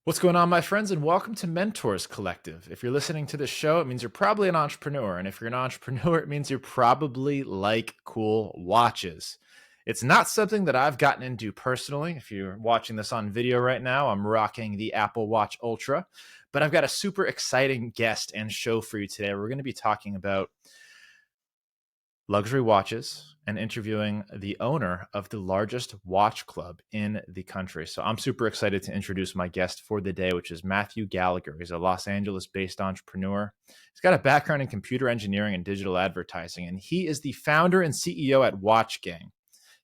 What's going on, my friends, and welcome to Mentors Collective. If you're listening to this show, it means you're probably an entrepreneur. And if you're an entrepreneur, it means you probably like cool watches. It's not something that I've gotten into personally. If you're watching this on video right now, I'm rocking the Apple Watch Ultra. But I've got a super exciting guest and show for you today. We're going to be talking about luxury watches and interviewing the owner of the largest watch club in the country. So I'm super excited to introduce my guest for the day, which is Matthew Gallagher. He's a Los Angeles-based entrepreneur. He's got a background in computer engineering and digital advertising, and he is the founder and CEO at Watch Gang.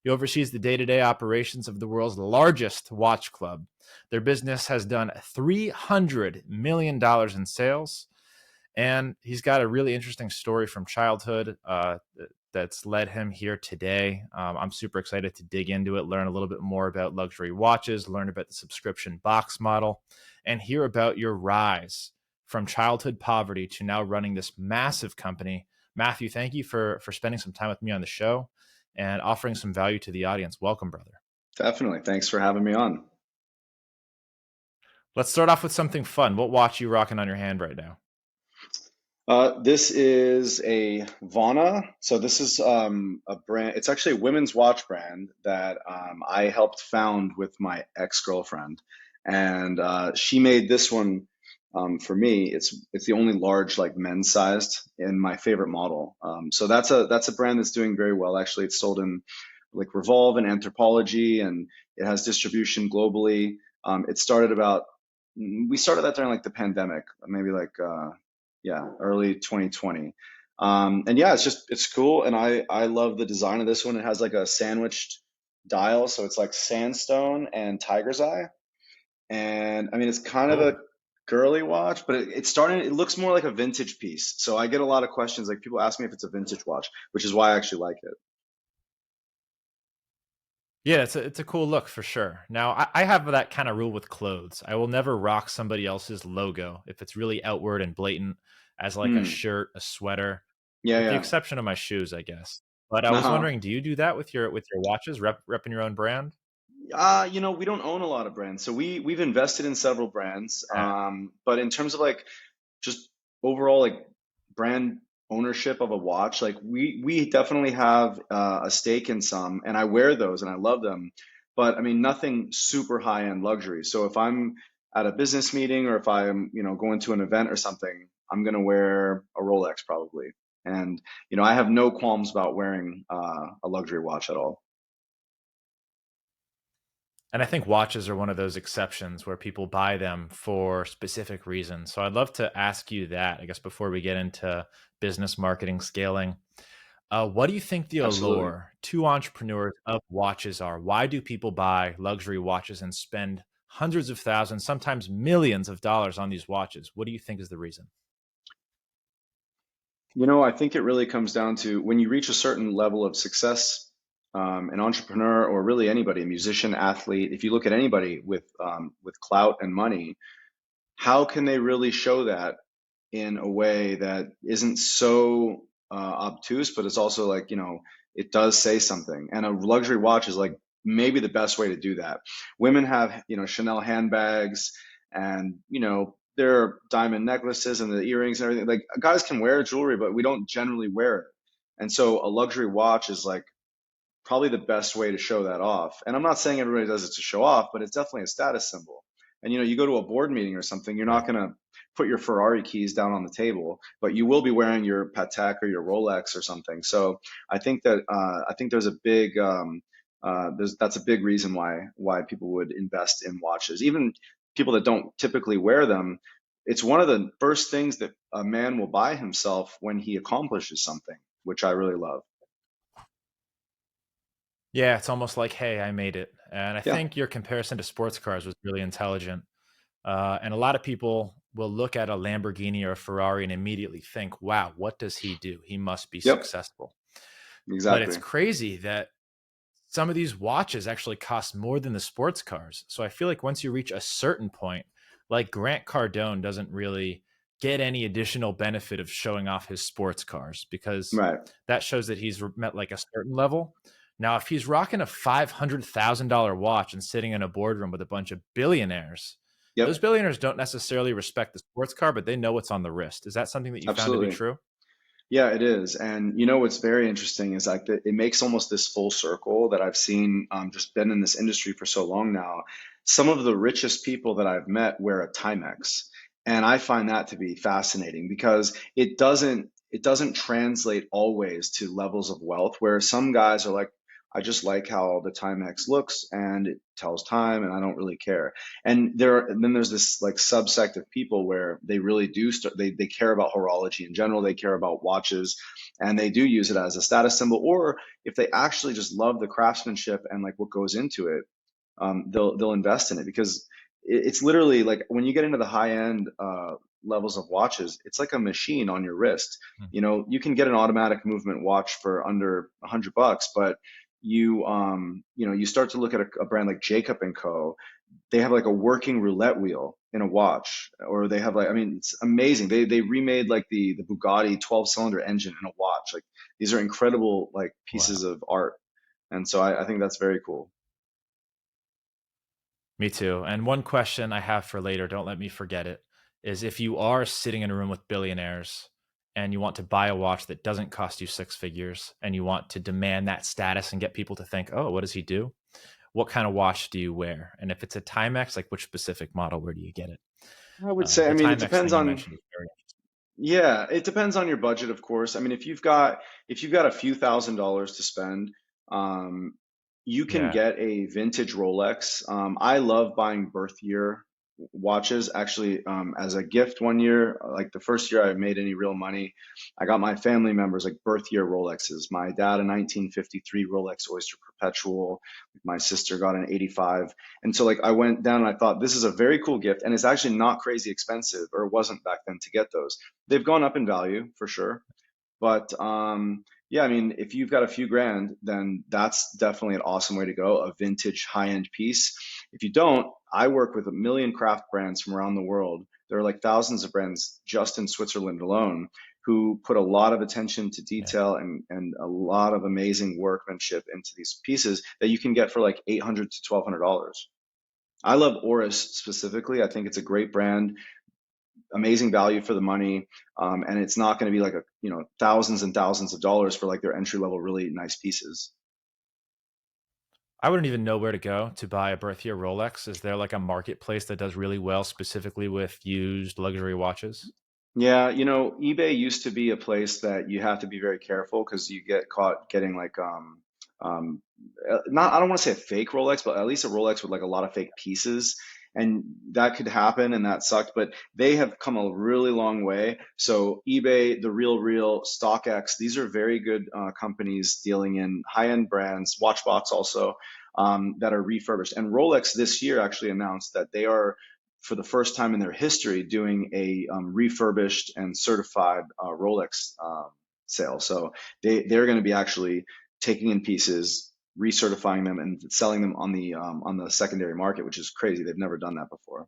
He oversees the day-to-day operations of the world's largest watch club. Their business has done $300 million in sales. And he's got a really interesting story from childhood that's led him here today. I'm super excited to dig into it, learn a little bit more about luxury watches, learn about the subscription box model, and hear about your rise from childhood poverty to now running this massive company. Matthew, thank you for spending some time with me on the show and offering some value to the audience. Welcome, brother. Definitely. Thanks for having me on. Let's start off with something fun. What watch are you rocking on your hand right now? This is a Vana. So this is a brand. It's actually a women's watch brand that I helped found with my ex-girlfriend, and she made this one for me. It's the only large like men's sized in my favorite model. So that's a brand that's doing very well. Actually, it's sold in like Revolve and Anthropology, and it has distribution globally. It started about we started that during like the pandemic, maybe like yeah, early 2020. And yeah, it's cool, and I love the design of this one. It has like a sandwiched dial, so it's like sandstone and tiger's eye. And I mean, it's kind of a Cool. girly watch, but it's starting. It looks more like a vintage piece. So I get a lot of questions. Like people ask me if it's a vintage watch, which is why I actually like it. Yeah, it's a cool look for sure. Now, I have that kind of rule with clothes. I will never rock somebody else's logo if it's really outward and blatant as like a Hmm. shirt, a sweater, Yeah, with the yeah. exception of my shoes, I guess. But I was Uh-huh. wondering, do you do that with your watches, repping your own brand? We don't own a lot of brands, so we've invested in several brands. Yeah. But in terms of like just overall like brand ownership of a watch, like we definitely have a stake in some, and I wear those and I love them. But I mean, nothing super high end luxury. So if I'm at a business meeting or if I'm going to an event or something, I'm gonna wear a Rolex probably. And I have no qualms about wearing a luxury watch at all. And I think watches are one of those exceptions where people buy them for specific reasons. So I'd love to ask you that, I guess, before we get into business marketing scaling. What do you think the Absolutely. allure to entrepreneurs of watches are? Why do people buy luxury watches and spend hundreds of thousands, sometimes millions of dollars on these watches? What do you think is the reason? I think it really comes down to when you reach a certain level of success, an entrepreneur or really anybody, a musician, athlete, if you look at anybody with clout and money, how can they really show that in a way that isn't so obtuse, but it's also like, it does say something. And a luxury watch is like maybe the best way to do that. Women have, Chanel handbags and, their diamond necklaces and the earrings and everything. Like guys can wear jewelry, but we don't generally wear it. And so a luxury watch is like probably the best way to show that off. And I'm not saying everybody does it to show off, but it's definitely a status symbol. And you go to a board meeting or something, you're not Right. going to put your Ferrari keys down on the table, but you will be wearing your Patek or your Rolex or something. So I think there's a big that's a big reason why people would invest in watches. Even people that don't typically wear them, it's one of the first things that a man will buy himself when he accomplishes something, which I really love. Yeah, it's almost like, hey, I made it. And I Yeah. think your comparison to sports cars was really intelligent. And a lot of people will look at a Lamborghini or a Ferrari and immediately think, wow, what does he do? He must be Yep. successful. But it's Exactly. crazy that some of these watches actually cost more than the sports cars. So I feel like once you reach a certain point, like Grant Cardone doesn't really get any additional benefit of showing off his sports cars because Right. that shows that he's met like a certain level. Now, if he's rocking a $500,000 watch and sitting in a boardroom with a bunch of billionaires, Yep, those billionaires don't necessarily respect the sports car, but they know what's on the wrist. Is that something that you found to be absolutely. true? Yeah, it is. And you know what's very interesting is like that it makes almost this full circle that I've seen, just been in this industry for so long now. Some of the richest people that I've met wear a Timex. And I find that to be fascinating because it doesn't translate always to levels of wealth where some guys are like, I just like how the Timex looks and it tells time and I don't really care. And then there's this like subsect of people where they really do start, they care about horology in general, they care about watches, and they do use it as a status symbol. Or if they actually just love the craftsmanship and like what goes into it, they'll invest in it because it's literally like when you get into the high end levels of watches, it's like a machine on your wrist. Mm. You know, you can get an automatic movement watch for under $100, but you start to look at a brand like Jacob and Co. They have like a working roulette wheel in a watch, or they have like, I mean, it's amazing. They remade like the Bugatti 12-cylinder engine in a watch. Like these are incredible like Wow. pieces of art, and so I think that's very cool. Me too. And one question I have for later, don't let me forget it, is if you are sitting in a room with billionaires and you want to buy a watch that doesn't cost you six figures and you want to demand that status and get people to think, oh, what does he do? What kind of watch do you wear? And if it's a Timex, like which specific model, where do you get it? I would say, I The mean, it Timex depends thing you on, mentioned is very yeah, it depends on your budget, of course. I mean, if you've got a few $1,000s to spend, um, you can yeah. get a vintage Rolex. I love buying birth year watches. Actually, as a gift one year, like the first year I made any real money, I got my family members like birth year Rolexes. My dad a 1953 Rolex Oyster Perpetual. My sister got an 85. And so like I went down and I thought this is a very cool gift, and it's actually not crazy expensive, or it wasn't back then to get those. They've gone up in value for sure. But yeah, I mean, if you've got a few grand, then that's definitely an awesome way to go, a vintage high-end piece. If you don't, I work with a million craft brands from around the world. There are like thousands of brands just in Switzerland alone who put a lot of attention to Yeah. detail and a lot of amazing workmanship into these pieces that you can get for like 800 to $1,200. I love Oris specifically. I think it's a great brand, amazing value for the money, and it's not going to be like thousands and thousands of dollars for like their entry level really nice pieces. I wouldn't even know where to go to buy a birth year Rolex. Is there like a marketplace that does really well specifically with used luxury watches? Yeah, eBay used to be a place that you have to be very careful because you get caught getting like not, I don't want to say a fake Rolex, but at least a Rolex with like a lot of fake pieces. And that could happen and that sucked, but they have come a really long way. So eBay, The Real Real, StockX, these are very good companies dealing in high-end brands, Watchbox also, that are refurbished. And Rolex this year actually announced that they are, for the first time in their history, doing a refurbished and certified Rolex sale. So they're going to be actually taking in pieces, recertifying them, and selling them on the secondary market, which is crazy. They've never done that before.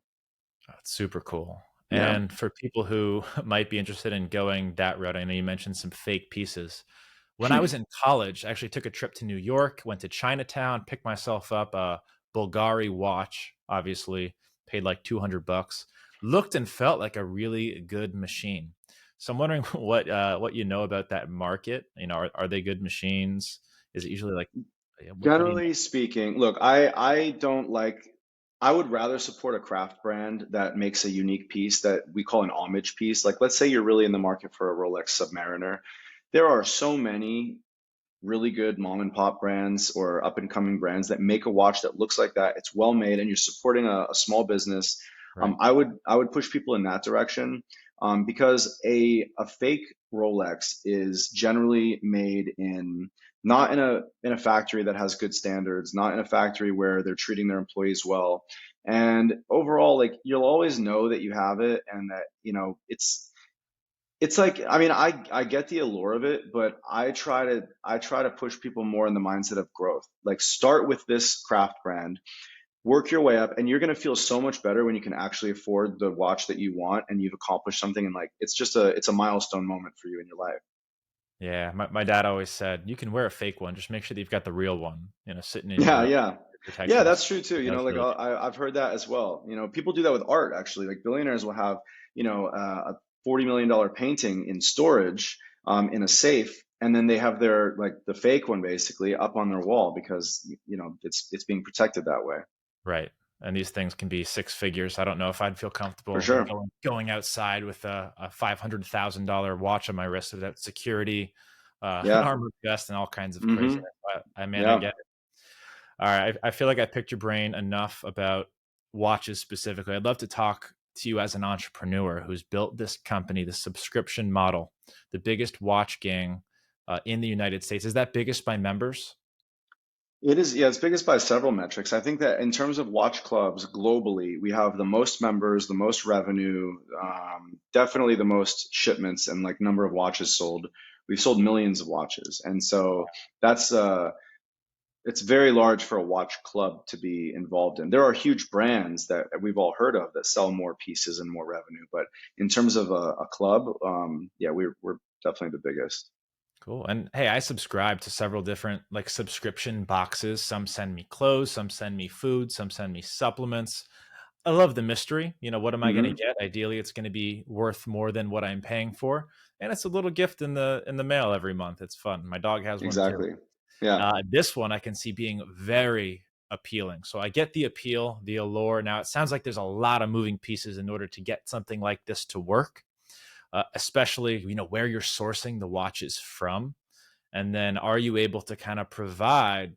That's super cool. Yeah. And for people who might be interested in going that route, I know you mentioned some fake pieces. When I was in college, I actually took a trip to New York, went to Chinatown, picked myself up a Bulgari watch, obviously, paid like 200 bucks. Looked and felt like a really good machine. So I'm wondering what you know about that market. Are they good machines? Is it usually like what do you know? Generally speaking, look, I don't like. I would rather support a craft brand that makes a unique piece that we call an homage piece. Like, let's say you're really in the market for a Rolex Submariner. There are so many really good mom and pop brands or up and coming brands that make a watch that looks like that. It's well made, and you're supporting a small business. Right. I would push people in that direction, because a fake Rolex is generally made in, not in a factory that has good standards, not in a factory where they're treating their employees well. And overall, like you'll always know that you have it, and that it's like, I mean, I get the allure of it, but I try to push people more in the mindset of growth. Like start with this craft brand, work your way up, and you're going to feel so much better when you can actually afford the watch that you want and you've accomplished something, and like it's a milestone moment for you in your life. Yeah, my dad always said, "You can wear a fake one, just make sure that you've got the real one, sitting in your Yeah, room." yeah. Yeah, protections. that's true too. That was Like really good. I've heard that as well. People do that with art actually. Like billionaires will have, a $40 million painting in storage, in a safe, and then they have their like the fake one basically up on their wall because it's being protected that way. Right. And these things can be six figures. I don't know if I'd feel For comfortable sure. going outside with a $500,000 watch on my wrist without security, an Yeah. armored vest, and all kinds of craziness. Mm-hmm. But I Yeah. get it. All right. I feel like I picked your brain enough about watches specifically. I'd love to talk to you as an entrepreneur who's built this company, the subscription model, the biggest watch gang in the United States. Is that biggest by members? It is, yeah, it's biggest by several metrics. I think that in terms of watch clubs globally, we have the most members, the most revenue, definitely the most shipments and like number of watches sold. We've sold millions of watches. And so that's it's very large for a watch club to be involved in. There are huge brands that we've all heard of that sell more pieces and more revenue, but in terms of a club, yeah, we're definitely the biggest. Cool. And hey, I subscribe to several different like subscription boxes. Some send me clothes, some send me food, some send me supplements. I love the mystery. What am I going to Hmm. get? Ideally, it's going to be worth more than what I'm paying for, and it's a little gift in the mail every month. It's fun. My dog has one too. Exactly. Yeah. This one I can see being very appealing. So I get the appeal, the allure. Now it sounds like there's a lot of moving pieces in order to get something like this to work, especially where you're sourcing the watches from, and then are you able to kind of provide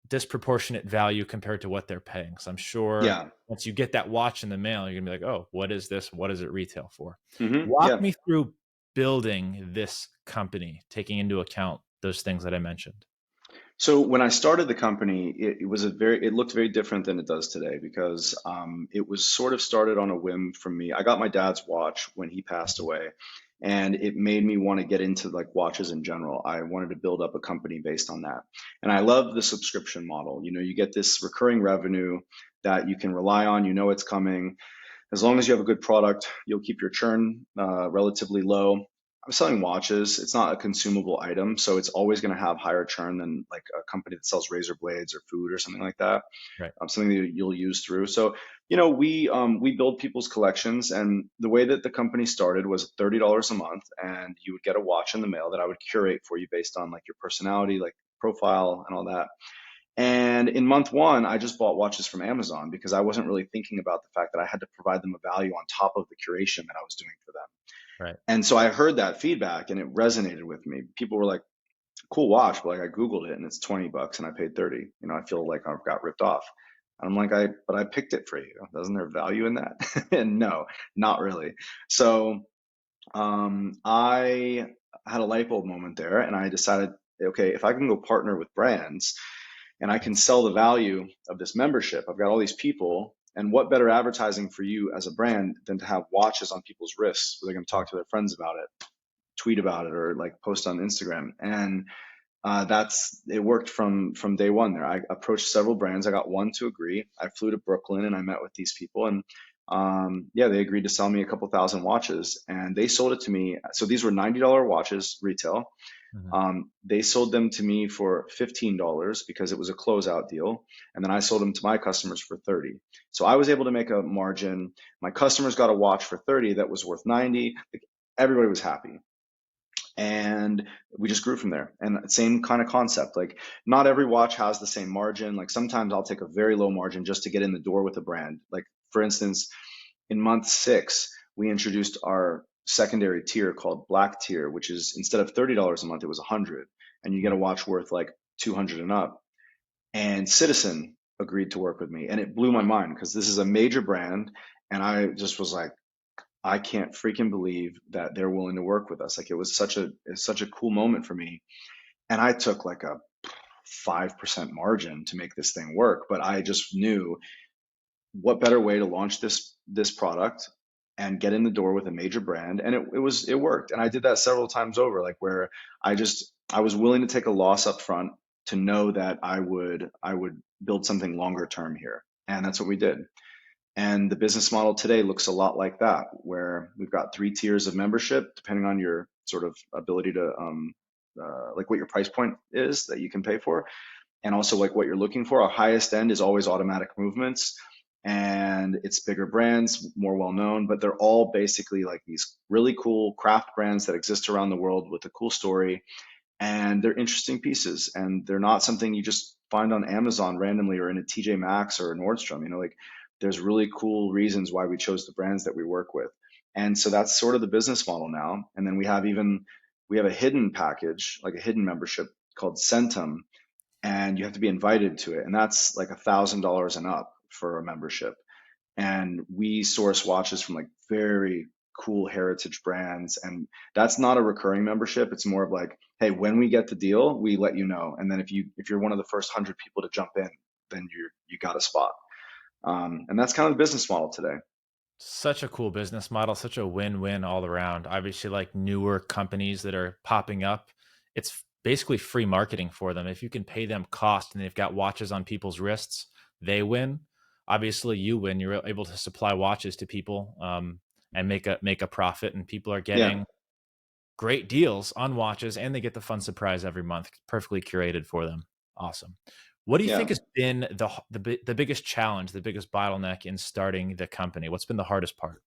disproportionate value compared to what they're paying? Because I'm sure Yeah. once you get that watch in the mail, you're gonna be like, oh, what is this? What does it retail for? Walk Yeah. me through building this company, taking into account those things that I mentioned. So when I started the company, it looked very different than it does today because it was sort of started on a whim from me. I got my dad's watch when he passed Mhm. away, and it made me want to get into like watches in general. I wanted to build up a company based on that, and I love the subscription model. You get this recurring revenue that you can rely on. You know it's coming. As long as you have a good product, you'll keep your churn relatively low. I'm selling watches. It's not a consumable item, so it's always going to have higher churn than like a company that sells razor blades or food or something like that. Right. Something that you'll use through. So, we build people's collections, and the way that the company started was $30 a month, and you would get a watch in the mail that I would curate for you based on like your personality, like profile, and all that. And in month one, I just bought watches from Amazon because I wasn't really thinking about the fact that I had to provide them a value on top of the curation that I was doing for them. Right. And so I heard that feedback and it resonated with me. People were like, cool watch, but like I Googled it and it's $20 and I paid 30. I feel like I've got ripped off. And I'm like, but I picked it for you. Doesn't there value in that? And no, not really. So I had a light bulb moment there and I decided, okay, if I can go partner with brands and I can sell the value of this membership. I've got all these people, and what better advertising for you as a brand than to have watches on people's wrists where they're going to talk to their friends about it, tweet about it, or like post on Instagram. And that's it worked from day one. There, I approached several brands. I got one to agree. I flew to Brooklyn and I met with these people, and yeah, they agreed to sell me a couple thousand watches, and they sold it to me. So these were $90 watches retail. Mhm. They sold them to me for $15 because it was a closeout deal, and then I sold them to my customers for 30. So I was able to make a margin. My customers got a watch for 30 that was worth 90. Like, everybody was happy, and we just grew from there. And same kind of concept. Like not every watch has the same margin. Like sometimes I'll take a very low margin just to get in the door with a brand. Like for instance, in month six, we introduced our secondary tier called Black Tier, which is instead of $30 a month, it was 100, and you get a watch worth like 200 and up. And Citizen agreed to work with me, and it blew my mind because this is a major brand, and I just was like, I can't freaking believe that they're willing to work with us. Like it's such a cool moment for me, and I took like a 5% margin to make this thing work, but I just knew what better way to launch this product and get in the door with a major brand, and it worked. And I did that several times over, like where I was willing to take a loss up front to know that I would build something longer term here, and that's what we did. And the business model today looks a lot like that, where we've got three tiers of membership depending on your sort of ability to like what your price point is that you can pay for. and also like what you're looking for. Our highest end is always automatic movements, and it's bigger brands, more well known, but they're all basically like these really cool craft brands that exist around the world with a cool story, and they're interesting pieces, and they're not something you just find on Amazon randomly or in a TJ Maxx or a Nordstrom. Like there's really cool reasons why we chose the brands that we work with. And so that's sort of the business model now. And then we have a hidden package, like a hidden membership called Centum, and you have to be invited to it. And that's like $1,000 and up for a membership. And we source watches from like very cool heritage brands, and that's not a recurring membership. It's more of like, hey, when we get the deal, we let you know, and then if you're one of the first 100 people to jump in, then you got a spot. And that's kind of the business model today. Such a cool business model, such a win-win all around. Obviously, like newer companies that are popping up, it's basically free marketing for them. If you can pay them cost and they've got watches on people's wrists, they win. Obviously, you win. You're able to supply watches to people, and make a profit, and people are Yeah. getting great deals on watches, and they get the fun surprise every month, perfectly curated for them. Awesome. What do you think Yeah. has been the biggest challenge, the biggest bottleneck in starting the company? What's been the hardest part?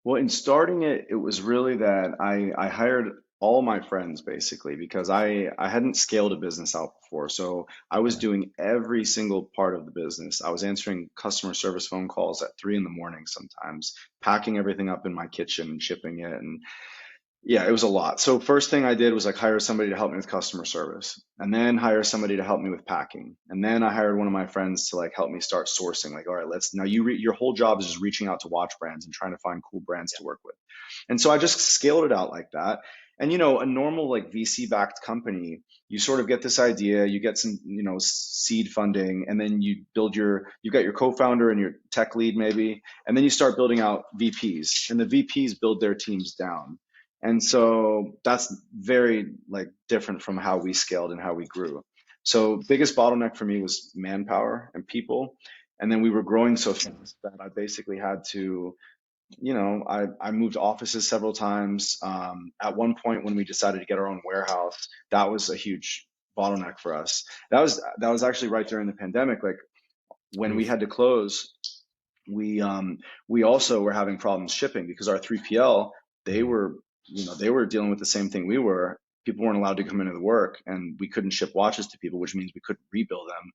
Well, in starting it, it was really that I hired all my friends basically because I hadn't scaled a business out before. So I was Yeah. doing every single part of the business. I was answering customer service phone calls at 3 in the morning sometimes, packing everything up in my kitchen and shipping it. And yeah, it was a lot. So first thing I did was like hire somebody to help me with customer service, and then hire somebody to help me with packing. And then I hired one of my friends to like help me start sourcing. Like, all right, let's now your whole job is just reaching out to watch brands and trying to find cool brands to work with. And so I just scaled it out like that. And a normal like VC backed company, you sort of get this idea, you get some, seed funding, and then you got your co-founder and your tech lead maybe, and then you start building out VPs, and the VPs build their teams down. And so that's very like different from how we scaled and how we grew. So biggest bottleneck for me was manpower and people. And then we were growing so fast that I basically had to, I moved offices several times. At one point, when we decided to get our own warehouse, that was a huge bottleneck for us. That was actually right during the pandemic. Like when we Oof. had to close, we also were having problems shipping because our 3PL, they Mhm. were they were dealing with the same thing we were. People weren't allowed to come into the work, and we couldn't ship watches to people, which means we couldn't rebill them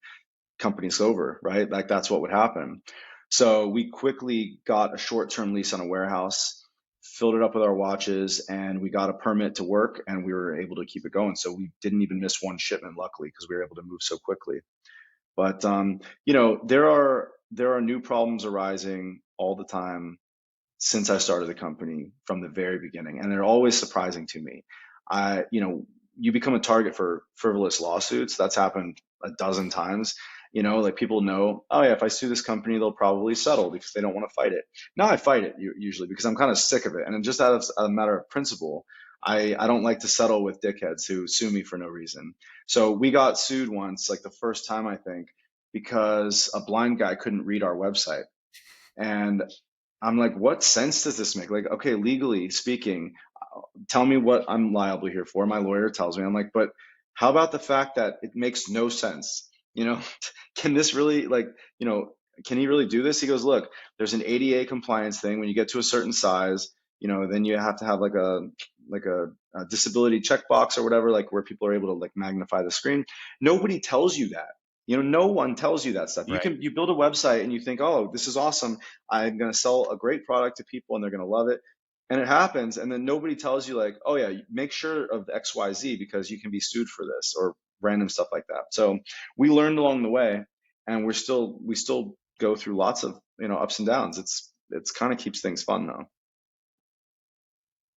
companies over, right? Like that's what would happen. So we quickly got a short-term lease on a warehouse, filled it up with our watches, and we got a permit to work, and we were able to keep it going. So we didn't even miss one shipment, luckily, because we were able to move so quickly. But there are new problems arising all the time since I started the company from the very beginning, and they're always surprising to me. You become a target for frivolous lawsuits. That's happened a dozen times. Like people know, oh yeah, if I sue this company, they'll probably settle because they don't want to fight it. Now I fight it usually because I'm kind of sick of it, and just out of a matter of principle, I don't like to settle with dickheads who sue me for no reason. So we got sued once, like the first time I think, because a blind guy couldn't read our website. And I'm like, what sense does this make? Like, okay, legally speaking, tell me what I'm liable here for. My lawyer tells me. I'm like, but how about the fact that it makes no sense? Can this really like, can he really do this? He goes, look, there's an ADA compliance thing. When you get to a certain size, then you have to have like a disability checkbox or whatever, like where people are able to like magnify the screen. Nobody tells you that. No one tells you that stuff. Right. You build a website and you think, oh, this is awesome. I'm going to sell a great product to people and they're going to love it, and it happens, and then nobody tells you like, oh yeah, make sure of XYZ because you can be sued for this or random stuff like that. So we learned along the way, and we still go through lots of ups and downs. It's kind of keeps things fun though.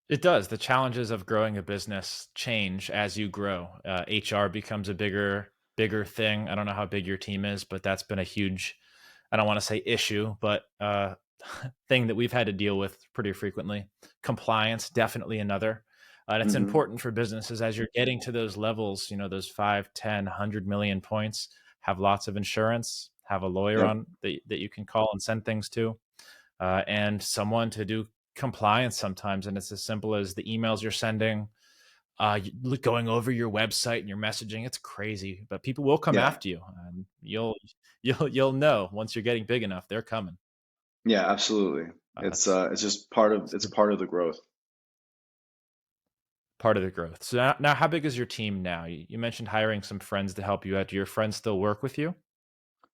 It does. The challenges of growing a business change as you grow. HR becomes a bigger thing. I don't know how big your team is, but that's been a huge, I don't want to say issue, but thing that we've had to deal with pretty frequently. Compliance, definitely another. And it's Hmm. important for businesses as you're getting to those levels, those 5, 10, 100 million points, have lots of insurance, have a lawyer Yep. on that you can call and send things to, and someone to do compliance sometimes. And it's as simple as the emails you're sending, going over your website and your messaging. It's crazy, but people will come Yeah, after you, and you'll know once you're getting big enough, they're coming. yeah, absolutely. That's It's just part of it's the part of the growth. part of the growth. So now, how big is your team now? You mentioned hiring some friends to help you out. Do your friends still work with you?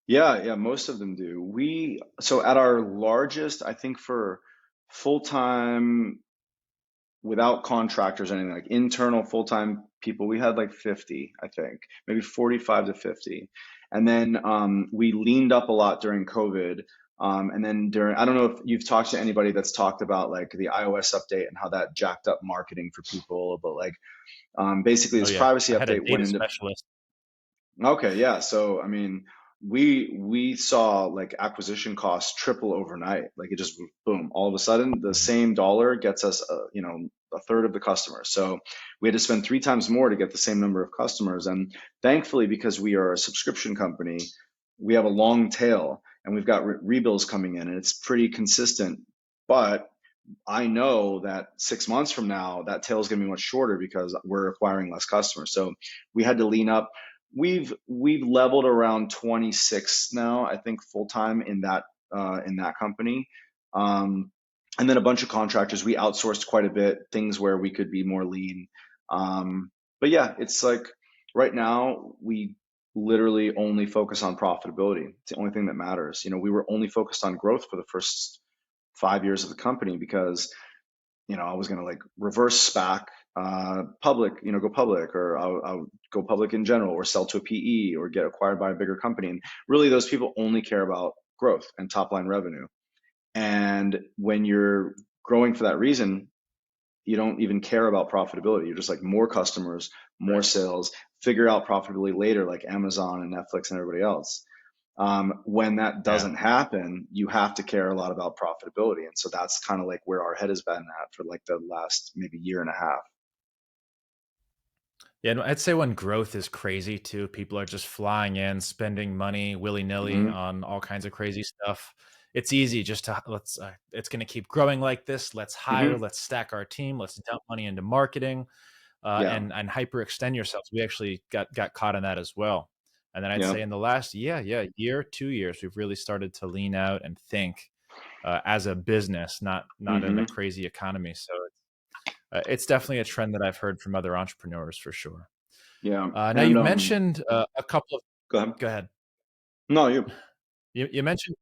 Yeah, yeah, most of them do. So at our largest, I think for full time without contractors or anything, like internal full-time people, we had like 50, I think, maybe 45 to 50. And then we leaned up a lot during COVID. And then I don't know if you've talked to anybody that's talked about like the iOS update and how that jacked up marketing for people, but like basically Oh this yeah, privacy I had a update went data into. specialist. Okay, yeah. So I mean, we saw like acquisition costs triple overnight. Like it just boom, all of a sudden the Mhm. same dollar gets us, a third of the customers. So we had to spend three times more to get the same number of customers. And thankfully, because we are a subscription company, we have a long tail and we've got rebills coming in, and it's pretty consistent. But I know that 6 months from now, that tail is going to be much shorter because we're acquiring less customers. So we had to lean up. We've leveled around 26 now, I think, full time in that company, um, and then a bunch of contractors. We outsourced quite a bit, things where we could be more lean. But yeah, it's like right now we literally only focus on profitability. It's the only thing that matters. We were only focused on growth for the first 5 years of the company because I was going to like reverse SPAC public, go public, or I'll go public in general, or sell to a PE, or get acquired by a bigger company. And really, those people only care about growth and top line revenue. And when you're growing for that reason, you don't even care about profitability. You're just like more customers, more Right. sales, figure out profitability later, like Amazon and Netflix and everybody else. When that Yeah. doesn't happen, you have to care a lot about profitability. And so that's kind of like where our head has been at for like the last maybe year and a half. Yeah, and I'd say when growth is crazy too, people are just flying in, spending money willy-nilly Hmm. on all kinds of crazy stuff. It's easy just to it's going to keep growing like this. Let's hire, Hmm. let's stack our team, let's dump money into marketing, Yeah. and hyperextend yourselves. We actually got caught in that as well. And then I'd Yeah. say in the last year, 2 years, we've really started to lean out and think as a business, not in a Hmm. crazy economy. So it's definitely a trend that I've heard from other entrepreneurs for sure. Yeah. Now And you've mentioned a couple of. go ahead. Go ahead. No, you. You mentioned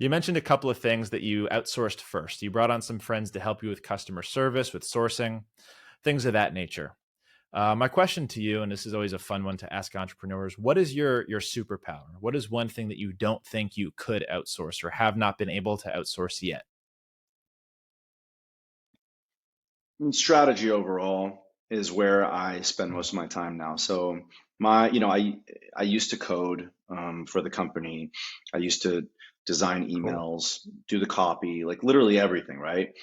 you mentioned a couple of things that you outsourced first. You brought on some friends to help you with customer service, with sourcing, things of that nature. My question to you, and this is always a fun one to ask entrepreneurs: what is your superpower? What is one thing that you don't think you could outsource or have not been able to outsource yet? Strategy overall is where I spend Mm. most of my time now. So I used to code for the company. I used to design Cool. emails, do the copy, like literally everything, right?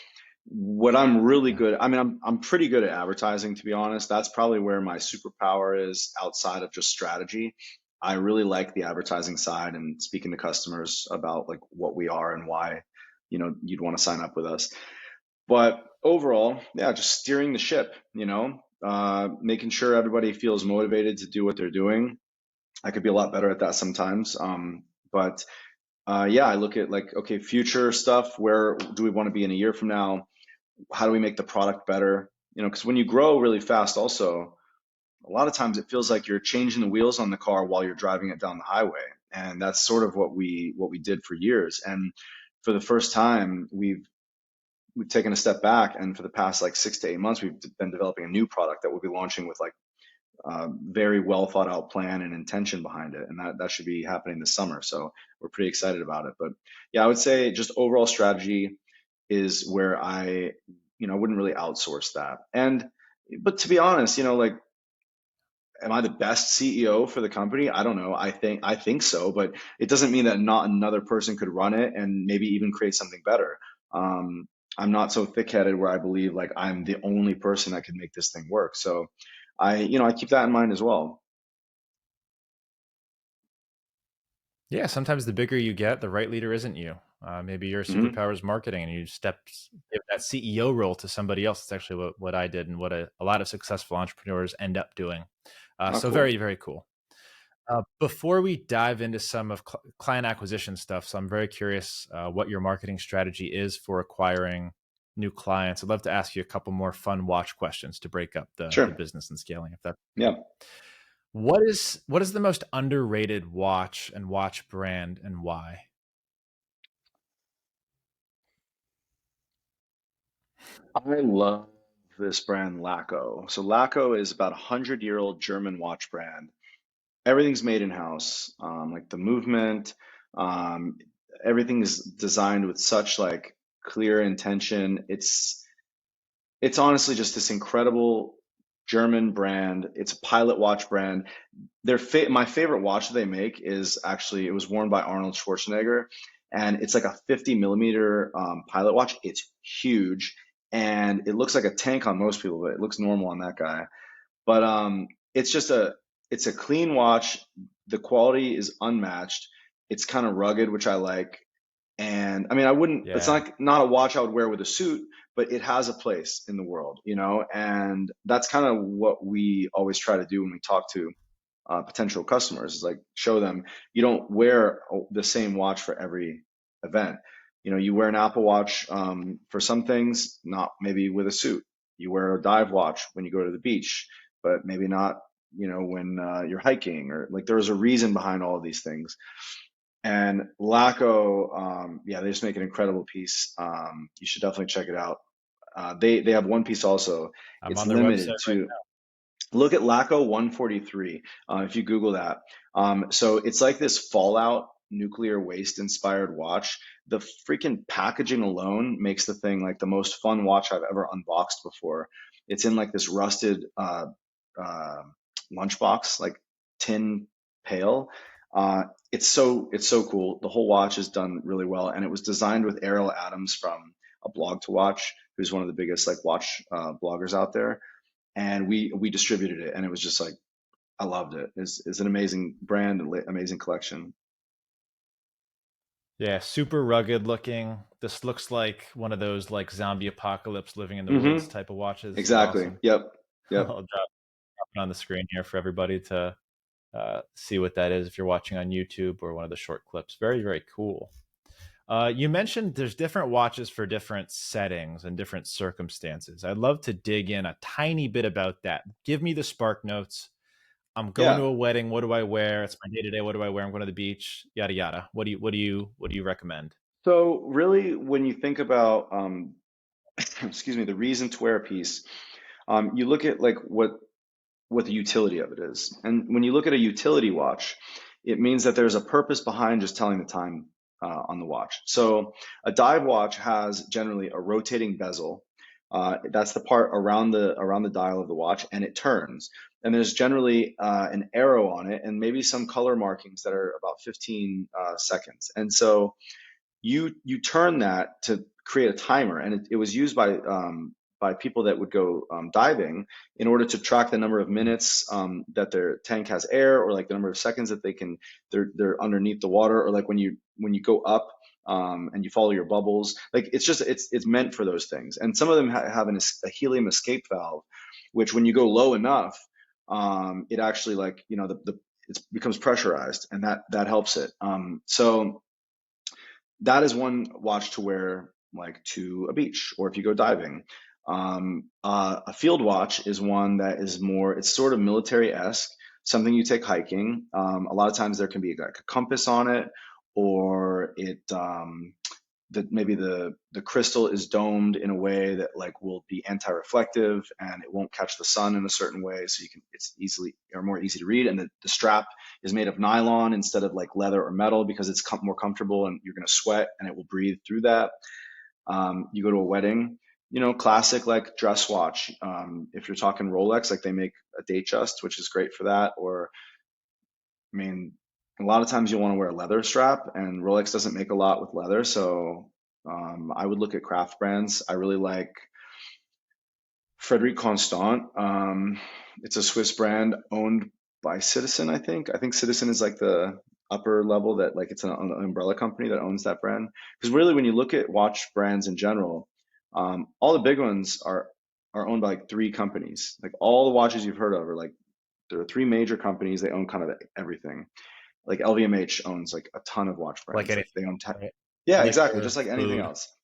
What I'm really Yeah. good, I mean, I'm pretty good at advertising, to be honest. That's probably where my superpower is outside of just strategy. I really like the advertising side and speaking to customers about like what we are and why, you'd want to sign up with us. But overall, yeah, just steering the ship, making sure everybody feels motivated to do what they're doing. I could be a lot better at that sometimes. But yeah, I look at like, okay, future stuff. Where do we want to be in a year from now? How do we make the product better? Because when you grow really fast, also, a lot of times it feels like you're changing the wheels on the car while you're driving it down the highway. And that's sort of what we did for years. And for the first time, we've taken a step back, and for the past like 6 to 8 months we've been developing a new product that we'll be launching with like very well thought out plan and intention behind it, and that should be happening this summer. So we're pretty excited about it. But yeah, I would say just overall strategy is where I wouldn't really outsource that. And but to be honest, like, am I the best CEO for the company? I don't know. I think so, but it doesn't mean that not another person could run it and maybe even create something better. Um, I'm not so thick-headed where I believe like I'm the only person that can make this thing work. So I keep that in mind as well. Yeah, sometimes the bigger you get, the right leader isn't you. Maybe your Hmm. superpower is marketing, and you give that CEO role to somebody else. It's actually what I did, and what a lot of successful entrepreneurs end up doing. Oh, So cool. very, very cool. Before we dive into some of client acquisition stuff, so I'm very curious what your marketing strategy is for acquiring new clients. I'd love to ask you a couple more fun watch questions to break up the Sure. business and scaling, if that's okay. Yeah. What is the most underrated watch and watch brand, and why? I love this brand Laco. So Laco is about a 100-year-old German watch brand. Everything's made in house, like the movement, um, everything is designed with such like clear intention. It's honestly just this incredible German brand. It's a pilot watch brand. My favorite watch that they make is actually, it was worn by Arnold Schwarzenegger, and it's like a 50 millimeter pilot watch. It's huge, and it looks like a tank on most people, but it looks normal on that guy. But it's just it's a clean watch. The quality is unmatched. It's kind of rugged, which I like. And I mean, I wouldn't, it's Yeah. not a watch I would wear with a suit, but it has a place in the world, you know? And that's kind of what we always try to do when we talk to potential customers, is like show them you don't wear the same watch for every event. You know, you wear an Apple Watch for some things, not maybe with a suit. You wear a dive watch when you go to the beach, but maybe not, you know, when you're hiking, or like there's a reason behind all of these things. And Laco, yeah, they just make an incredible piece. You should definitely check it out. They have one piece also. I'm It's on their website limited right to, look at Laco 143 if you Google that. So it's like this Fallout nuclear waste inspired watch. The freaking packaging alone makes the thing like the most fun watch I've ever unboxed before. It's in like this rusted uh, lunchbox, like tin pail. It's so cool. The whole watch is done really well, and it was designed with Errol Adams from a blog to watch, who's one of the biggest like watch bloggers out there, and we distributed it, and it was just like I loved it. It's an amazing brand, amazing collection. now. Yeah, super rugged looking. This looks like one of those like zombie apocalypse living in the woods Hmm. type of watches. This is Exactly. awesome. Yep. Yep. I'll drop it on the screen here for everybody to see what that is if you're watching on YouTube or one of the short clips. Very, very cool. You mentioned there's different watches for different settings and different circumstances. I'd love to dig in a tiny bit about that. Give me the spark notes. I'm going to Yeah. a wedding. What do I wear? It's my day to day. What do I wear? I'm going to the beach. Yada yada. What do you recommend? So really, when you think about excuse me, the reason to wear a piece, you look at like what the utility of it is. And when you look at a utility watch, it means that there's a purpose behind just telling the time on the watch. So a dive watch has generally a rotating bezel. That's the part around the dial of the watch, and it turns. And there's generally an arrow on it, and maybe some color markings that are about 15 seconds. And so you turn that to create a timer, and it was used by people that would go diving in order to track the number of minutes that their tank has air, or like the number of seconds that they're underneath the water, or like when you go up and you follow your bubbles. Like it's meant for those things, and some of them have a helium escape valve, which when you go low enough, it actually, like, you know, the it becomes pressurized, and that helps it. So that is one watch to wear like to a beach, or if you go diving. A field watch is one that is more, it's sort of military-esque, something you take hiking. A lot of times there can be like a compass on it, or that maybe the crystal is domed in a way that like will be anti-reflective, and it won't catch the sun in a certain way, so it's easily or more easy to read. And the strap is made of nylon instead of like leather or metal, because it's more comfortable, and you're going to sweat and it will breathe through that. You go to a wedding, you know, classic like dress watch. If you're talking Rolex, like they make a Datejust, which is great for that. Or I mean, a lot of times you want to wear a leather strap, and Rolex doesn't make a lot with leather. So I would look at craft brands. I really like Frederic Constant. It's a Swiss brand owned by Citizen, I think. I think Citizen is like upper level that like it's an umbrella company that owns that brand. Because really, when you look at watch brands in general, all the big ones are owned by like three companies. Like all the watches you've heard of are like there are three major companies. They own kind of everything. Like LVMH owns like a ton of watch Like brands. Like anything they own, else, right? yeah, exactly, just Liquor, like anything food. else.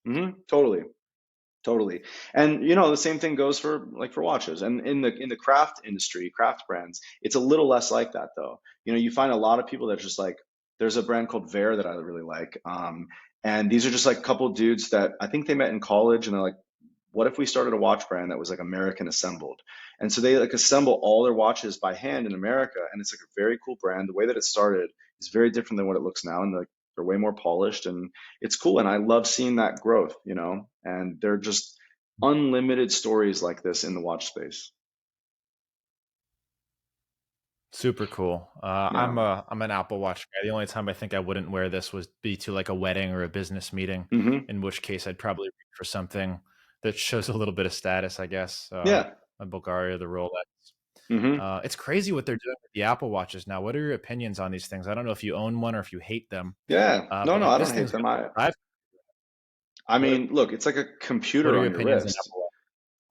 Totally. Totally. And you know, the same thing goes for like for watches. And in the craft industry, craft brands, it's a little less like that though. You know, you find a lot of people that are just like there's a brand called Vare that I really like. And these are just like a couple dudes that I think they met in college and they're like, what if we started a watch brand that was like American assembled? And so they like assemble all their watches by hand in America, and it's like a very cool brand. The way that it started is very different than what it looks now, and they're way more polished, and it's cool. And I love seeing that growth, you know. And they're just unlimited stories like this in the watch space. Super cool. Yeah. I'm an Apple Watch guy. The only time I think I wouldn't wear this would be to like a wedding or a business meeting, Hmm. in which case I'd probably reach for something that shows a little bit of status, I guess. Yeah. A Bulgaria, the Rolex. Hmm. It's crazy what they're doing with the Apple Watches now. What are your opinions on these things? I don't know if you own one or if you hate them, Yeah. No, but no, like I this don't hate thing's them. gonna drive. I What mean, look, it's like a What computer are your on your opinions on wrist. Apple Watch?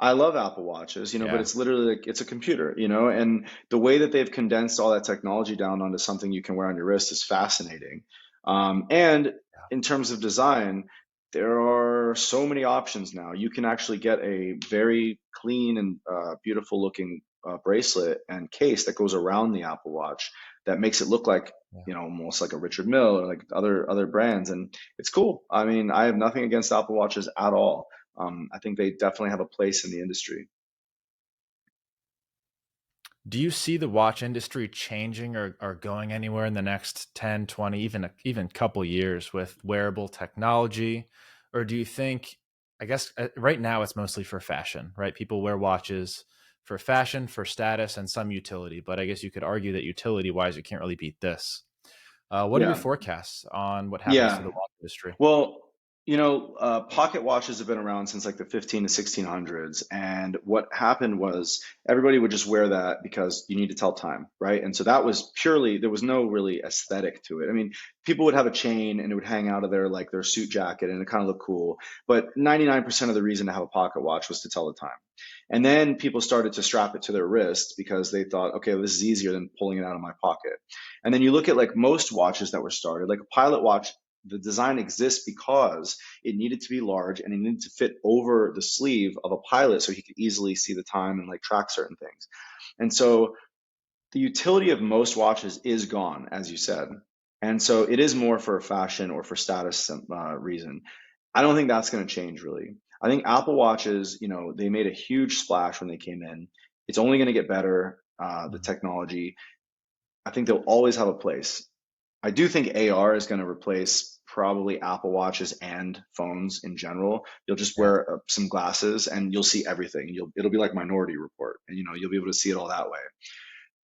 I love Apple Watches, you know, but Yeah, it's literally like it's a computer, you know, and the way that they've condensed all that technology down onto something you can wear on your wrist is fascinating. And yeah, in terms of design, there are so many options now. You can actually get a very clean and beautiful looking bracelet and case that goes around the Apple Watch that makes it look like, yeah. you know, almost like a Richard Mille or like other brands, and it's cool. I mean, I have nothing against Apple Watches at all. I think they definitely have a place in the industry. Do you see the watch industry changing or going anywhere in the next 10, 20, even couple years with wearable technology? Or do you think, I guess right now it's mostly for fashion, right? People wear watches for fashion, for status, and some utility. But I guess you could argue that utility wise, you can't really beat this. What are your Yeah, forecasts on what happens to yeah. the watch industry? Well, you know, pocket watches have been around since like the 15 to 1600s. And what happened was everybody would just wear that because you need to tell time, right? And so that was purely, there was no really aesthetic to it. I mean, people would have a chain and it would hang out of their suit jacket and it kind of looked cool. But 99% of the reason to have a pocket watch was to tell the time. And then people started to strap it to their wrist because they thought, okay, well, this is easier than pulling it out of my pocket. And then you look at like most watches that were started, like a pilot watch, the design exists because it needed to be large and it needed to fit over the sleeve of a pilot so he could easily see the time and like track certain things. And so the utility of most watches is gone, as you said. And so it is more for fashion or for status reason. I don't think that's going to change really. I think Apple Watches, you know, they made a huge splash when they came in. It's only going to get better, the Mhm. technology. I think they'll always have a place. I do think AR is going to replace probably Apple Watches and phones in general. You'll just Yeah. wear some glasses and you'll see everything. It'll be like Minority Report, and you know you'll be able to see it all that way.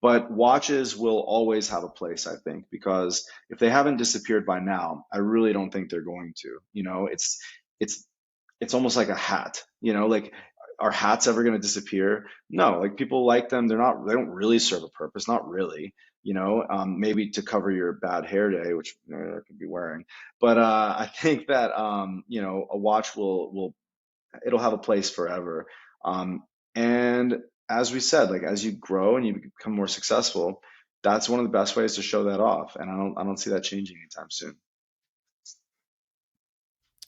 But watches will always have a place, I think, because if they haven't disappeared by now, I really don't think they're going to. You know, it's it's almost like a hat. You know, like are hats ever going to disappear? No, like people like them. They don't really serve a purpose, not really. You know, maybe to cover your bad hair day, which I could be wearing. But I think that you know, a watch will it'll have a place forever. And as we said, like as you grow and you become more successful, that's one of the best ways to show that off. And I don't see that changing anytime soon.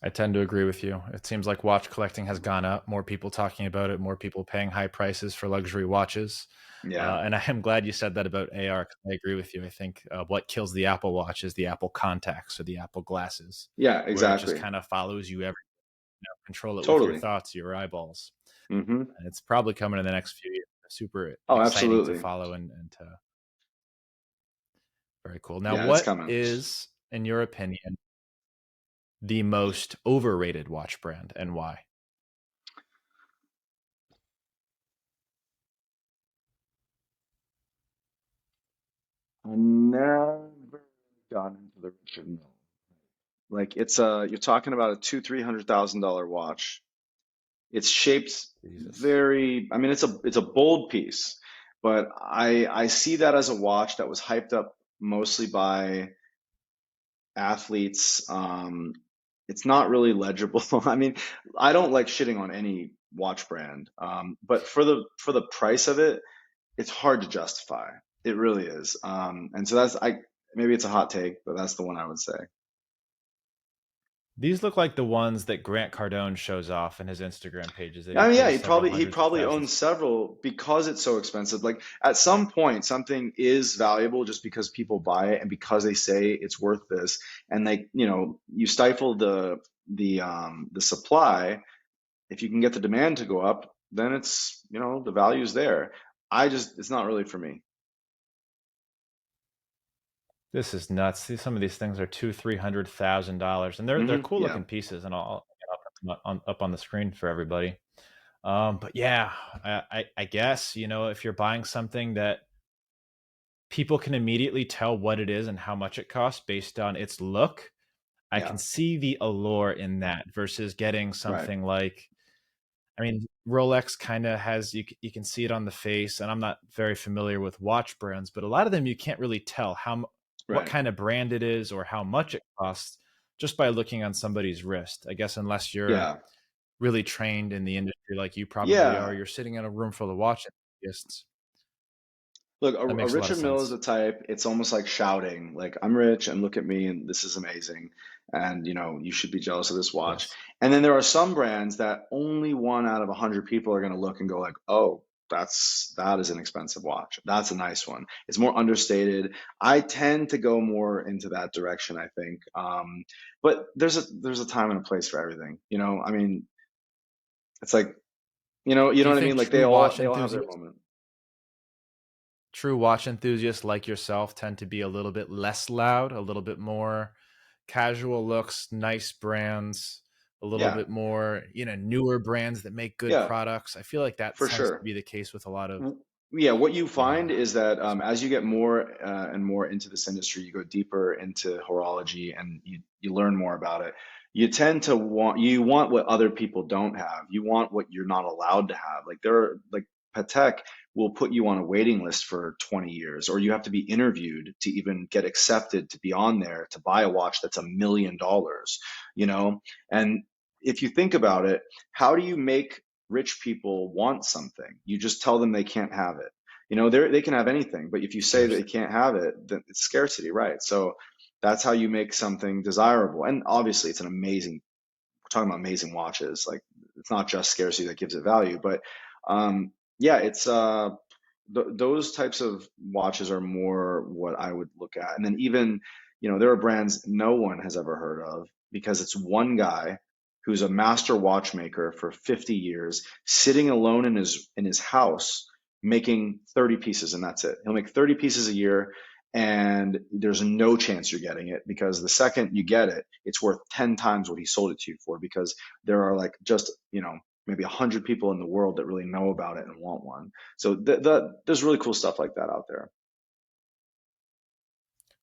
I tend to agree with you. It seems like watch collecting has gone up, more people talking about it, more people paying high prices for luxury watches. Yeah. And I am glad you said that about AR, 'cause I agree with you. I think what kills the Apple Watch is the Apple contacts or the Apple glasses, Yeah, where it just exactly. kind of follows you every, control it with your Totally. thoughts, your eyeballs. Hmm. And it's probably coming in the next few years. Super Oh, exciting to absolutely. follow and to very cool. Now, Yeah, it's what coming. is, in your opinion, the most overrated watch brand and why? I never got into the Richard Mille. Like it's you're talking about a $200,000-300,000 watch. It's shaped Jesus. very, I mean, it's a bold piece, but I see that as a watch that was hyped up mostly by athletes. It's not really legible. I mean, I don't like shitting on any watch brand, but for the price of it, it's hard to justify. It really is. And so that's I maybe it's a hot take, but that's the one I would say. These look like the ones that Grant Cardone shows off in his Instagram pages that he I mean, yeah, pays several he hundreds of probably owns thousands. several because it's so expensive. Like at some point, something is valuable just because people buy it and because they say it's worth this, and they, you stifle the supply. If you can get the demand to go up, then it's, the value's there. It's not really for me. This is nuts. Some of these things are two, $300,000, and they're cool Yeah, looking pieces, and I'll put them up on the screen for everybody. But yeah, I guess if you're buying something that people can immediately tell what it is and how much it costs based on its look, I yeah, can see the allure in that versus getting right, something like, I mean, Rolex kind of has you can see it on the face, and I'm not very familiar with watch brands, but a lot of them you can't really tell what right. kind of brand it is or how much it costs just by looking on somebody's wrist. I guess unless you're Yeah, really trained in the industry like you probably are, yeah. you're sitting in a room full of watch enthusiasts. Look, That a makes a lot of Richard Mille is sense. a type, it's almost like shouting, like, I'm rich and look at me and this is amazing. And, you should be jealous of this watch. Yes. And then there are some brands that only one out of 100 people are going to look and go like, oh, that is an expensive watch. That's a nice one. It's more understated. I tend to go more into that direction, I think. But there's a time and a place for everything. I mean, it's like, you Do know you what I think mean? Like they all have their moment. true watch enthusiasts like yourself tend to be a little bit less loud, a little bit more casual looks, nice brands, a little Yeah, bit more, newer brands that make good yeah, products? I feel like that for tends to sure. be the case with a lot of, Yeah, what you find yeah. is that So as you get more and more into this industry, you go deeper into horology and you learn more about it. You want what other people don't have. You want what you're not allowed to have. Like Patek will put you on a waiting list for 20 years, or you have to be interviewed to even get accepted to be on there to buy a watch that's $1 million, you know? And if you think about it, how do you make rich people want something? You just tell them they can't have it. They can have anything, but if you say they scarcity. can't have it, then it's scarcity, right? So that's how you make something desirable. And obviously, it's we're talking about amazing watches. Like it's not just scarcity that gives it value, but yeah, it's those types of watches are more what I would look at. And then even, there are brands no one has ever heard of because it's one guy who's a master watchmaker for 50 years, sitting alone in his house making 30 pieces and that's it. He'll make 30 pieces a year and there's no chance you're getting it because the second you get it, it's worth 10 times what he sold it to you for because there are like just, maybe 100 people in the world that really know about it and want one. So there's really cool stuff like that out there.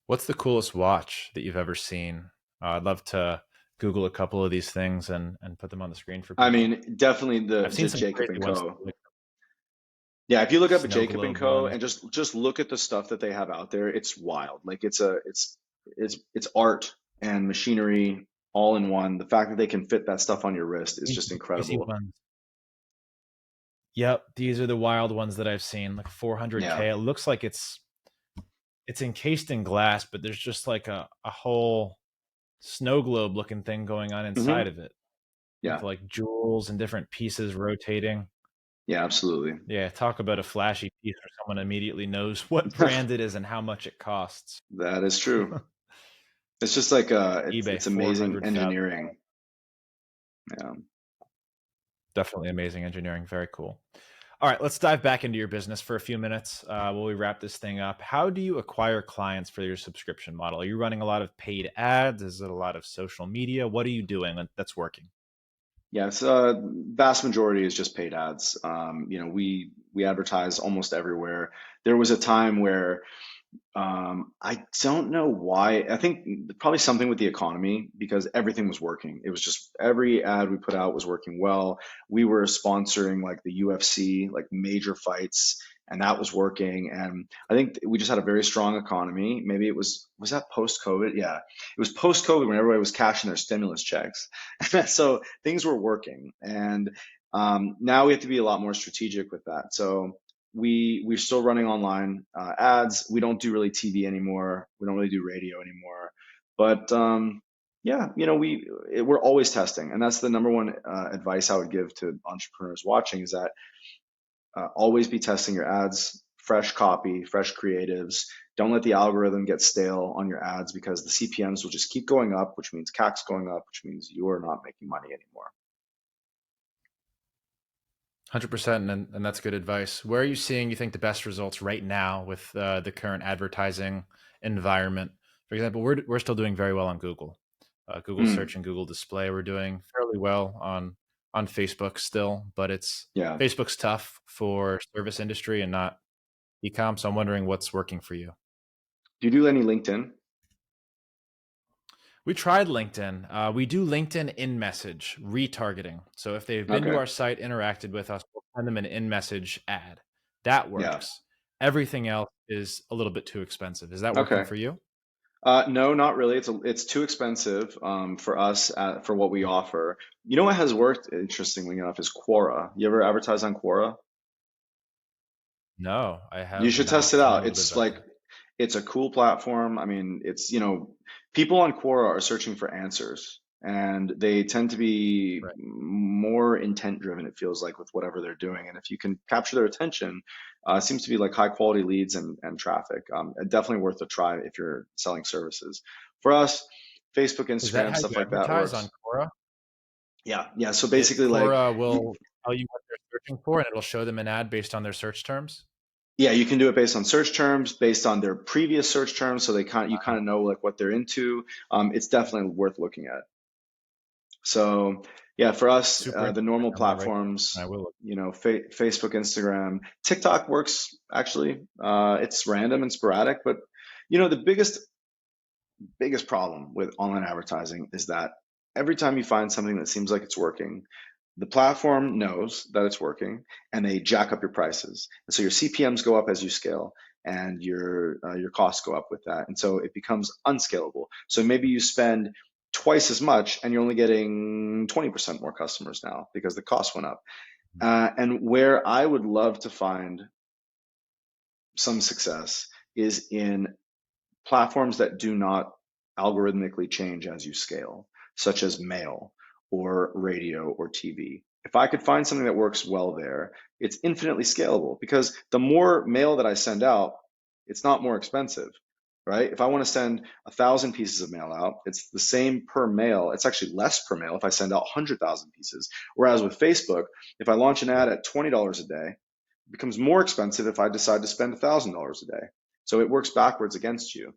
What's the coolest watch that you've ever seen? I'd love to Google a couple of these things and put them on the screen for I people. mean, definitely I've seen the some Jacob crazy and ones, Co. like Yeah, if you look up a snow Jacob and globe Co. ones. and just look at the stuff that they have out there, it's wild. Like it's art and machinery all in one. The fact that they can fit that stuff on your wrist is These just are the crazy incredible. ones. Yep, these are the wild ones that I've seen, like Yeah. 400K. It looks like it's encased in glass, but there's just like a whole snow globe looking thing going on inside Hmm. of it with Yeah. like jewels and different pieces rotating. Yeah, absolutely. Yeah, talk about a flashy piece where someone immediately knows what brand it is and how much it costs. That is true. It's just like eBay, it's amazing 400,000. engineering. Yeah. Definitely amazing engineering. Very cool. All right, let's dive back into your business for a few minutes while we wrap this thing up. How do you acquire clients for your subscription model? Are you running a lot of paid ads? Is it a lot of social media? What are you doing that's working? Yes, vast majority is just paid ads. We advertise almost everywhere. There was a time where I don't know why. I think probably something with the economy because everything was working. It was just every ad we put out was working well. We were sponsoring like the UFC, like major fights, and that was working. And I think we just had a very strong economy. Maybe was that post COVID? Yeah, it was post COVID when everybody was cashing their stimulus checks, so things were working. And now we have to be a lot more strategic with that. So we're still running online ads. We don't do really TV anymore. We don't really do radio anymore. But yeah, we're always testing, and that's the number one advice I would give to entrepreneurs watching is that always be testing your ads, fresh copy, fresh creatives. Don't let the algorithm get stale on your ads because the CPMs will just keep going up, which means CAC's going up, which means you're not making money anymore. 100%, and that's good advice. Where are you seeing, you think, the best results right now with the current advertising environment? For example, we're still doing very well on Google, Google Mm, search and Google display. We're doing fairly well on Facebook still, but it's yeah. Facebook's tough for service industry and not e-com. So I'm wondering what's working for you. Do you do any LinkedIn? We tried LinkedIn. We do LinkedIn in message retargeting. So if they've been to Okay. our site, interacted with us, we'll send them an in message ad. That Yeah. works. Everything else is a little bit too expensive. Is that working Okay. for you? No, not really. It's too expensive for us for what we offer. You know what has worked interestingly enough is Quora. You ever advertise on Quora? No, I You have should test not. it Tell me a out. little bit It's about like that. it's a cool platform. I mean, people on Quora are searching for answers, and they tend to be Right. more intent driven, it feels like, with whatever they're doing. And if you can capture their attention, it seems to be like high quality leads and traffic. Definitely worth a try if you're selling services. For us, Facebook, Is that Instagram, how stuff you like that advertise on works. Quora? Yeah, yeah. So It basically, like, Quora y- will tell you what they're searching for, and it'll show them an ad based on their search terms. yeah, you can do it based on search terms, based on their previous search terms, so you kind of know like what they're into. It's definitely worth looking at. So yeah, for us, Super the interesting. normal I'm gonna write that. platforms, I will look. Facebook, Instagram, TikTok works actually. It's random and sporadic, but the biggest problem with online advertising is that every time you find something that seems like it's working, the platform knows that it's working and they jack up your prices. And so your CPMs go up as you scale and your costs go up with that. And so it becomes unscalable. So maybe you spend twice as much and you're only getting 20% more customers now because the cost went up. And where I would love to find some success is in platforms that do not algorithmically change as you scale, such as mail or radio or TV. If I could find something that works well there, it's infinitely scalable because the more mail that I send out, it's not more expensive, right? If I want to send 1,000 pieces of mail out, it's the same per mail. It's actually less per mail if I send out 100,000 pieces. Whereas with Facebook, if I launch an ad at $20 a day, it becomes more expensive if I decide to spend $1,000 a day. So it works backwards against you.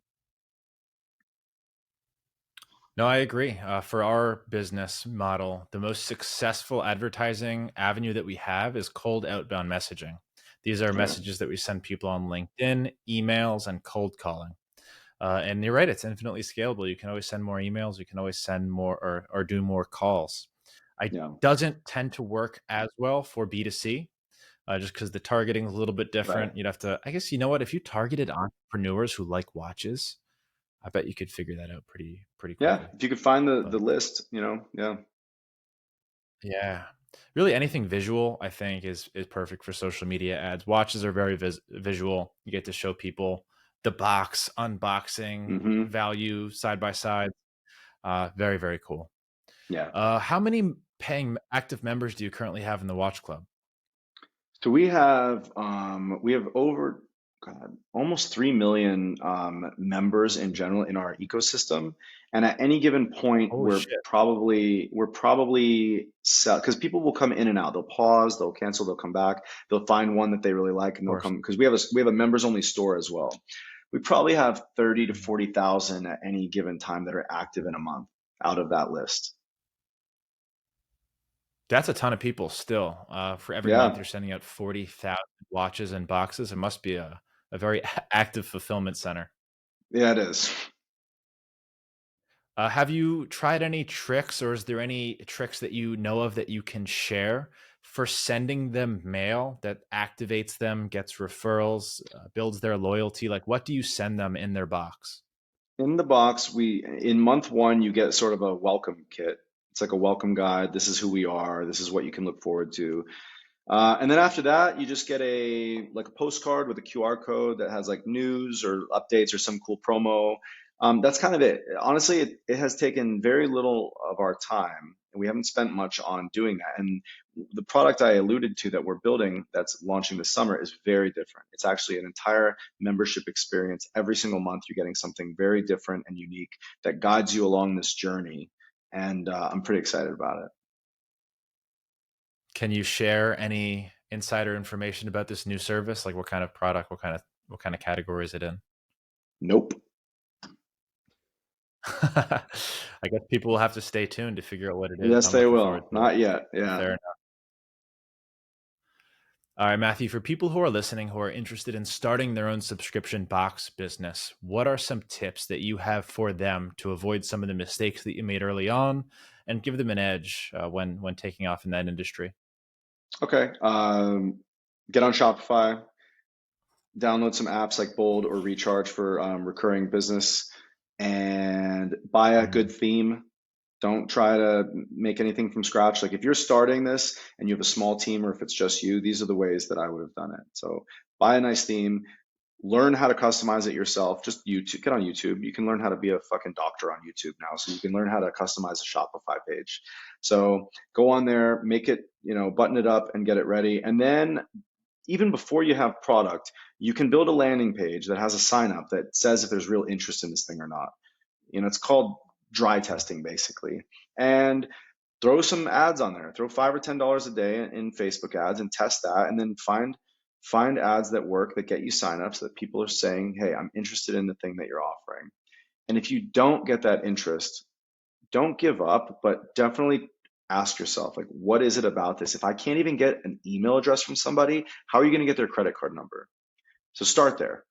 No, I agree. For our business model, the most successful advertising avenue that we have is cold outbound messaging. These are Okay. messages that we send people on LinkedIn, emails, and cold calling. And you're right, it's infinitely scalable. You can always send more emails. You can always send more or do more calls. I Yeah. doesn't tend to work as well for B2C, just because the targeting is a little bit Right. different. You'd have to, I guess, you know what? If you targeted entrepreneurs who like watches, I bet you could figure that out pretty Yeah. quickly. If you could find the But list, yeah. yeah, really anything visual, I think, is perfect for social media ads. Watches are very visual. You get to show people the box, unboxing, Hmm. value side by side. Very cool. Yeah. How many paying active members do you currently have in the Watch Club? So we have over God, almost 3 million members in general in our ecosystem, and at any given point, Holy shit! we're probably sell because people will come in and out. They'll pause, they'll cancel, they'll come back. They'll find one that they really like, Of and they'll course. come because we have a members only store as well. We probably have 30 to Mhm. 40,000 at any given time that are active in a month out of that list. That's a ton of people still. For every month, Yeah, you're sending out 40,000 watches and boxes. It must be a very active fulfillment center. yeah, it is. Have you tried any tricks, or is there any tricks that you know of that you can share for sending them mail that activates them, gets referrals, builds their loyalty? Like, what do you send them in their box? In the box, in month one, you get sort of a welcome kit. It's like a welcome guide. This is who we are. This is what you can look forward to. And then after that, you just get a postcard with a QR code that has like news or updates or some cool promo. That's kind of it. Honestly, it has taken very little of our time, and we haven't spent much on doing that. And the product I alluded to that we're building that's launching this summer is very different. It's actually an entire membership experience. Every single month, you're getting something very different and unique that guides you along this journey. And I'm pretty excited about it. Can you share any insider information about this new service? Like what kind of product, what kind of category is it in? Nope. I guess people will have to stay tuned to figure out what it is. Yes, I'm they looking forward will. to it. Not yet. Yeah. Fair enough. All right, Matthew, for people who are listening who are interested in starting their own subscription box business, what are some tips that you have for them to avoid some of the mistakes that you made early on and give them an edge when taking off in that industry? Okay. Get on Shopify, download some apps like Bold or Recharge for recurring business, and buy a Mhm. good theme. Don't try to make anything from scratch. Like if you're starting this and you have a small team or if it's just you, these are the ways that I would have done it. So buy a nice theme, learn how to customize it yourself. Just YouTube, get on YouTube. You can learn how to be a fucking doctor on YouTube now. So you can learn how to customize a Shopify page. So go on there, make it, button it up and get it ready. And then even before you have product, you can build a landing page that has a sign up that says if there's real interest in this thing or not. It's called dry testing basically. And throw some ads on there. Throw $5 or $10 a day in Facebook ads and test that, and then find ads that work that get you signups that people are saying, "Hey, I'm interested in the thing that you're offering." And if you don't get that interest, don't give up, but definitely ask yourself, like, what is it about this? If I can't even get an email address from somebody, how are you going to get their credit card number? So start there.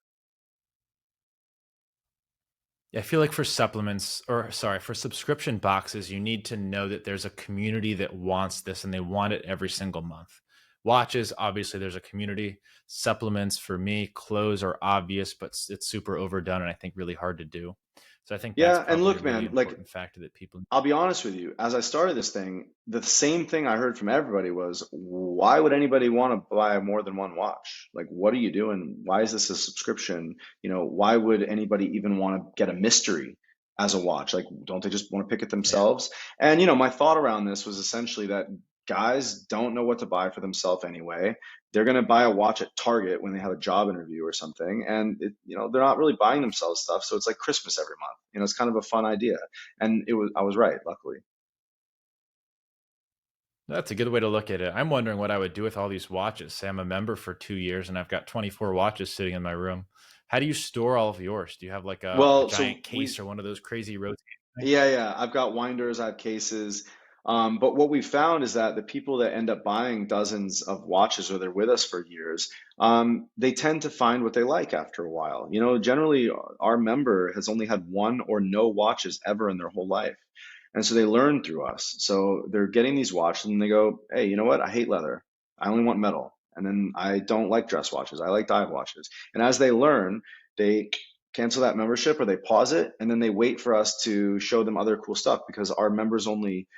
Yeah, I feel like for supplements, or sorry, for subscription boxes, you need to know that there's a community that wants this and they want it every single month. Watches, obviously, there's a community. Supplements, for me, clothes are obvious, but it's super overdone and I think really hard to do. So I think that's Yeah, and probably a look, really man, like important factor that people. I'll be honest with you. As I started this thing, the same thing I heard from everybody was, why would anybody want to buy more than one watch? Like, what are you doing? Why is this a subscription? Why would anybody even want to get a mystery as a watch? Like, don't they just want to pick it Yeah. themselves? And, my thought around this was essentially that guys don't know what to buy for themselves anyway. They're going to buy a watch at Target when they have a job interview or something. And, they're not really buying themselves stuff. So it's like Christmas every month. It's kind of a fun idea. And I was right, luckily. That's a good way to look at it. I'm wondering what I would do with all these watches. Say I'm a member for 2 years and I've got 24 watches sitting in my room. How do you store all of yours? Do you have like a Well, so giant case or one of those crazy rotating yeah, things? yeah. I've got winders, I have cases. But what we found is that the people that end up buying dozens of watches or they're with us for years, they tend to find what they like after a while. Generally, our member has only had one or no watches ever in their whole life. And so they learn through us. So they're getting these watches and they go, hey, you know what? I hate leather. I only want metal. And then I don't like dress watches. I like dive watches. And as they learn, they cancel that membership or they pause it and then they wait for us to show them other cool stuff because our members only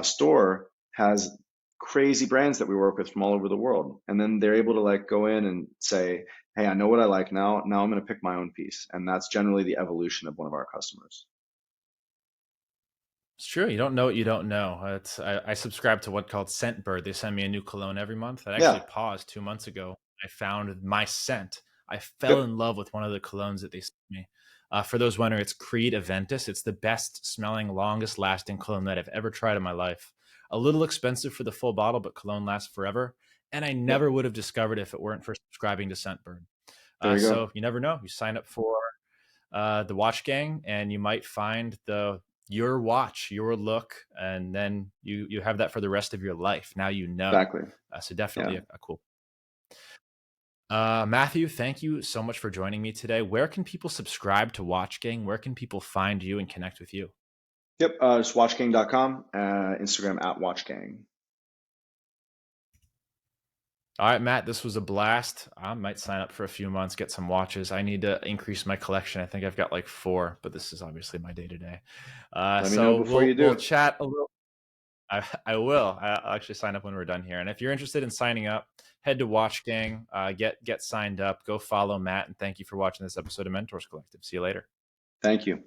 store has crazy brands that we work with from all over the world. And then they're able to like go in and say, hey, I know what I like now. Now I'm going to pick my own piece. And that's generally the evolution of one of our customers. It's true. You don't know what you don't know. I subscribe to what called Scentbird. They send me a new cologne every month. I actually Yeah. paused 2 months ago. I found my scent. I fell Yep. in love with one of the colognes that they sent me. For those wondering, it's Creed Aventus. It's the best smelling, longest lasting cologne that I've ever tried in my life. A little expensive for the full bottle, but cologne lasts forever. And I Yep. never would have discovered it if it weren't for subscribing to Scentbird. There you go. So you never know. You sign up for the Watch Gang, and you might find the your watch, your look, and then you have that for the rest of your life. Now you know. Exactly. So Yeah. definitely a cool. Matthew, thank you so much for joining me today. Where can people subscribe to Watch Gang? Where can people find you and connect with you? Yep. It's watchgang.com, Instagram at watchgang. All right, Matt, this was a blast. I might sign up for a few months, get some watches. I need to increase my collection. I think I've got like four, but this is obviously my day to day. Let me know So before you we'll do. chat a little. I will. I'll actually sign up when we're done here. And if you're interested in signing up, head to Watch Gang. Get signed up. Go follow Matt. And thank you for watching this episode of Mentors Collective. See you later. Thank you.